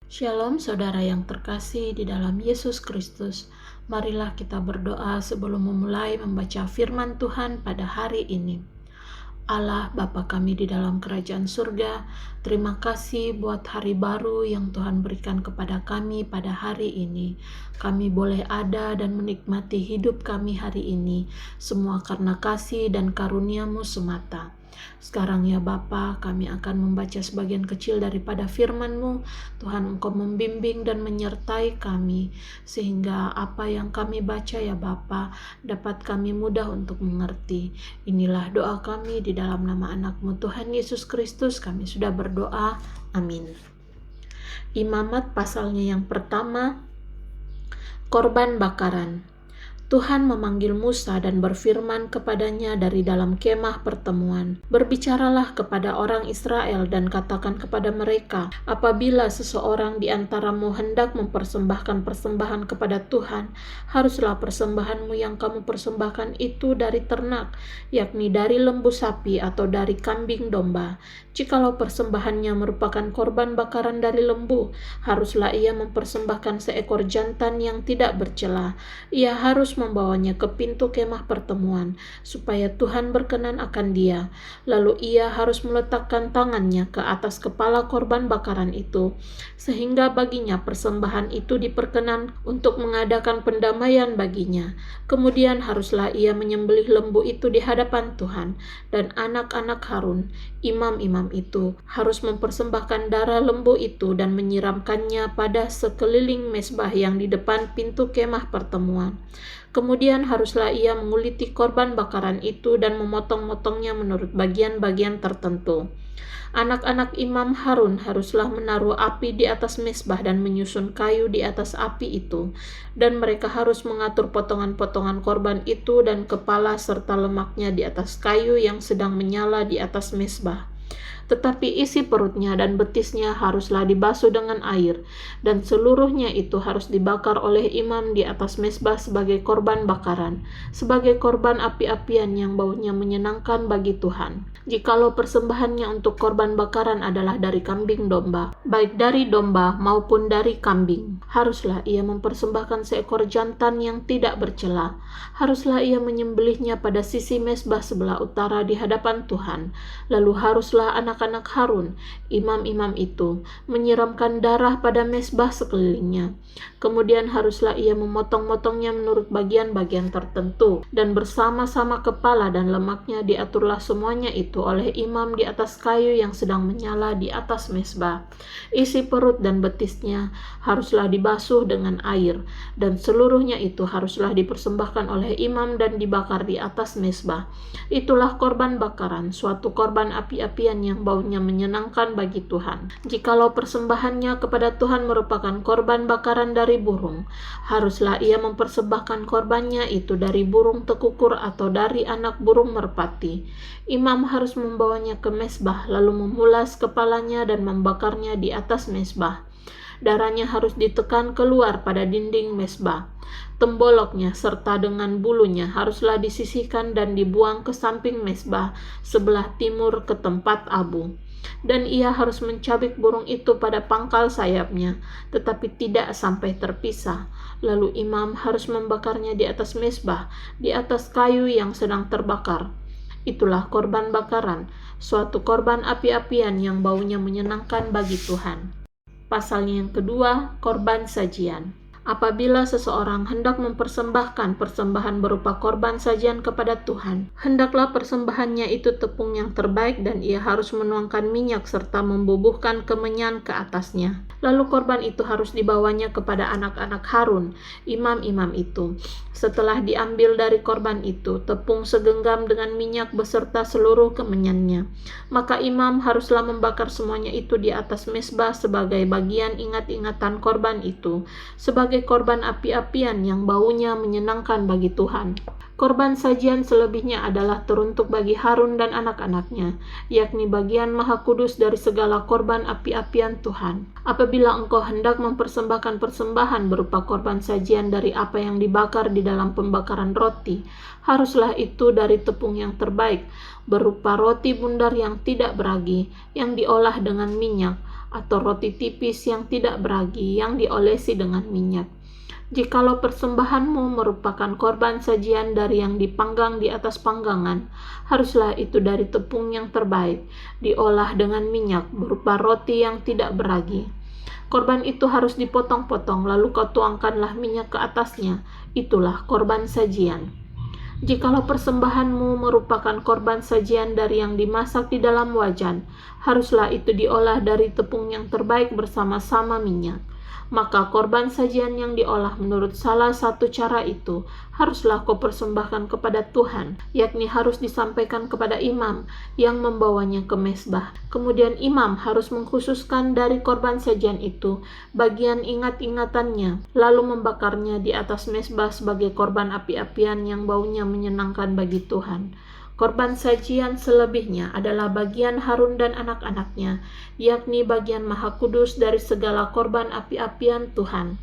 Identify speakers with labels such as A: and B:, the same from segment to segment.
A: Shalom saudara yang terkasih di dalam Yesus Kristus. Marilah kita berdoa sebelum memulai membaca firman Tuhan pada hari ini. Allah Bapa kami di dalam kerajaan surga, terima kasih buat hari baru yang Tuhan berikan kepada kami pada hari ini. Kami boleh ada dan menikmati hidup kami hari ini, semua karena kasih dan karunia-Mu semata. Sekarang ya Bapa, kami akan membaca sebagian kecil daripada firman-Mu. Tuhan, Engkau membimbing dan menyertai kami, sehingga apa yang kami baca ya Bapa, dapat kami mudah untuk mengerti. Inilah doa kami di dalam nama anak-Mu Tuhan Yesus Kristus, kami sudah berdoa. Amin. Imamat pasalnya yang pertama, korban bakaran. Tuhan memanggil Musa dan berfirman kepadanya dari dalam kemah pertemuan. Berbicaralah kepada orang Israel dan katakan kepada mereka, apabila seseorang di antaramu hendak mempersembahkan persembahan kepada Tuhan, haruslah persembahanmu yang kamu persembahkan itu dari ternak, yakni dari lembu sapi atau dari kambing domba. Jikalau persembahannya merupakan korban bakaran dari lembu, haruslah ia mempersembahkan seekor jantan yang tidak bercela. Ia harus membawanya ke pintu kemah pertemuan, supaya Tuhan berkenan akan dia. Lalu ia harus meletakkan tangannya ke atas kepala korban bakaran itu, sehingga baginya persembahan itu diperkenan untuk mengadakan pendamaian baginya. Kemudian haruslah ia menyembelih lembu itu di hadapan Tuhan, dan anak-anak Harun, imam-imam itu, harus mempersembahkan darah lembu itu dan menyiramkannya pada sekeliling mezbah yang di depan pintu kemah pertemuan. Kemudian haruslah ia menguliti korban bakaran itu dan memotong-motongnya menurut bagian-bagian tertentu. Anak-anak imam Harun haruslah menaruh api di atas mezbah dan menyusun kayu di atas api itu, dan mereka harus mengatur potongan-potongan korban itu dan kepala serta lemaknya di atas kayu yang sedang menyala di atas mezbah. Tetapi isi perutnya dan betisnya haruslah dibasuh dengan air, dan seluruhnya itu harus dibakar oleh imam di atas mezbah sebagai korban bakaran, sebagai korban api-apian yang baunya menyenangkan bagi Tuhan. Jikalau persembahannya untuk korban bakaran adalah dari kambing domba, baik dari domba maupun dari kambing, haruslah ia mempersembahkan seekor jantan yang tidak bercela. Haruslah ia menyembelihnya pada sisi mezbah sebelah utara di hadapan Tuhan. Lalu haruslah anak-anak Harun, imam-imam itu, menyiramkan darah pada mezbah sekelilingnya. Kemudian haruslah ia memotong-motongnya menurut bagian-bagian tertentu, dan bersama-sama kepala dan lemaknya diaturlah semuanya itu oleh imam di atas kayu yang sedang menyala di atas mezbah. Isi perut dan betisnya haruslah dibasuh dengan air, dan seluruhnya itu haruslah dipersembahkan oleh imam dan dibakar di atas mezbah. Itulah korban bakaran, suatu korban api-apian yang baunya menyenangkan bagi Tuhan. Jikalau persembahannya kepada Tuhan merupakan korban bakaran dari burung, haruslah ia mempersembahkan korbannya itu dari burung tekukur atau dari anak burung merpati. Imam harus membawanya ke mezbah, lalu memulas kepalanya dan membakarnya di atas mezbah. Darahnya harus ditekan keluar pada dinding mezbah. Temboloknya serta dengan bulunya haruslah disisihkan dan dibuang ke samping mezbah sebelah timur ke tempat abu. Dan ia harus mencabik burung itu pada pangkal sayapnya, tetapi tidak sampai terpisah. Lalu imam harus membakarnya di atas mezbah, di atas kayu yang sedang terbakar. Itulah korban bakaran, suatu korban api-apian yang baunya menyenangkan bagi Tuhan. Pasalnya yang kedua, korban sajian. Apabila seseorang hendak mempersembahkan persembahan berupa korban sajian kepada Tuhan, hendaklah persembahannya itu tepung yang terbaik dan ia harus menuangkan minyak serta membubuhkan kemenyan ke atasnya. Lalu korban itu harus dibawanya kepada anak-anak Harun, imam-imam itu. Setelah diambil dari korban itu, tepung segenggam dengan minyak beserta seluruh kemenyannya. Maka imam haruslah membakar semuanya itu di atas mezbah sebagai bagian ingat-ingatan korban itu, sebagai korban api-apian yang baunya menyenangkan bagi Tuhan. Korban sajian selebihnya adalah teruntuk bagi Harun dan anak-anaknya, yakni bagian maha kudus dari segala korban api-apian Tuhan. Apabila engkau hendak mempersembahkan persembahan berupa korban sajian dari apa yang dibakar di dalam pembakaran roti, haruslah itu dari tepung yang terbaik, berupa roti bundar yang tidak beragi, yang diolah dengan minyak, atau roti tipis yang tidak beragi yang diolesi dengan minyak. Jikalau persembahanmu merupakan korban sajian dari yang dipanggang di atas panggangan, haruslah itu dari tepung yang terbaik, diolah dengan minyak berupa roti yang tidak beragi. Korban itu harus dipotong-potong, lalu kau tuangkanlah minyak ke atasnya. Itulah korban sajian. Jikalau persembahanmu merupakan korban sajian dari yang dimasak di dalam wajan, haruslah itu diolah dari tepung yang terbaik bersama-sama minyak. Maka korban sajian yang diolah menurut salah satu cara itu haruslah kau persembahkan kepada Tuhan, yakni harus disampaikan kepada imam yang membawanya ke mezbah. Kemudian imam harus mengkhususkan dari korban sajian itu bagian ingat-ingatannya, lalu membakarnya di atas mezbah sebagai korban api-apian yang baunya menyenangkan bagi Tuhan. Korban sajian selebihnya adalah bagian Harun dan anak-anaknya, yakni bagian maha kudus dari segala korban api-apian Tuhan.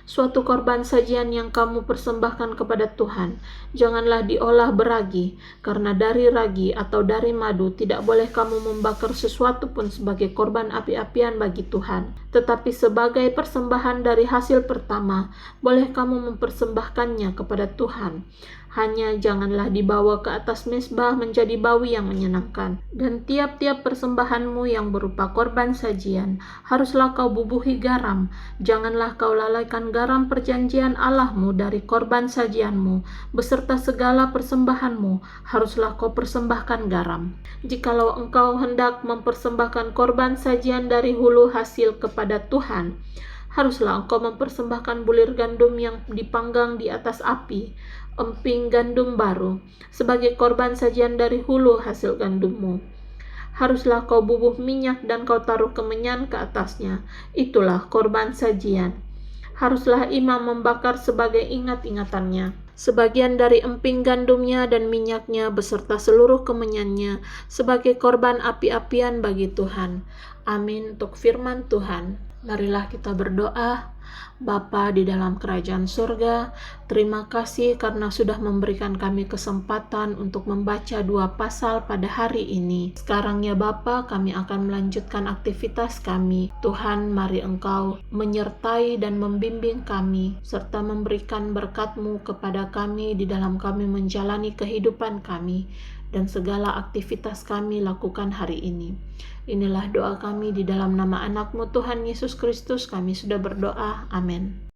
A: Suatu korban sajian yang kamu persembahkan kepada Tuhan, janganlah diolah beragi, karena dari ragi atau dari madu tidak boleh kamu membakar sesuatu pun sebagai korban api-apian bagi Tuhan. Tetapi sebagai persembahan dari hasil pertama, boleh kamu mempersembahkannya kepada Tuhan. Hanya janganlah dibawa ke atas mezbah menjadi bau yang menyenangkan. Dan tiap-tiap persembahanmu yang berupa korban sajian, haruslah kau bubuhi garam. Janganlah kau lalaikan garam perjanjian Allahmu dari korban sajianmu, beserta segala persembahanmu, haruslah kau persembahkan garam. Jikalau engkau hendak mempersembahkan korban sajian dari hulu hasil kepada Tuhan, haruslah engkau mempersembahkan bulir gandum yang dipanggang di atas api, emping gandum baru, sebagai korban sajian dari hulu hasil gandummu. Haruslah kau bubuh minyak dan kau taruh kemenyan ke atasnya. Itulah korban sajian. Haruslah imam membakar sebagai ingat-ingatannya sebagian dari emping gandumnya dan minyaknya beserta seluruh kemenyannya sebagai korban api-apian bagi Tuhan. Amin. Untuk firman Tuhan. Marilah kita berdoa. Bapa di dalam kerajaan surga, terima kasih karena sudah memberikan kami kesempatan untuk membaca 2 pasal pada hari ini. Sekarang ya Bapa, kami akan melanjutkan aktivitas kami. Tuhan, mari Engkau menyertai dan membimbing kami, serta memberikan berkat-Mu kepada kami di dalam kami menjalani kehidupan kami, dan segala aktivitas kami lakukan hari ini. Inilah doa kami di dalam nama anak-Mu Tuhan Yesus Kristus, kami sudah berdoa. Amin.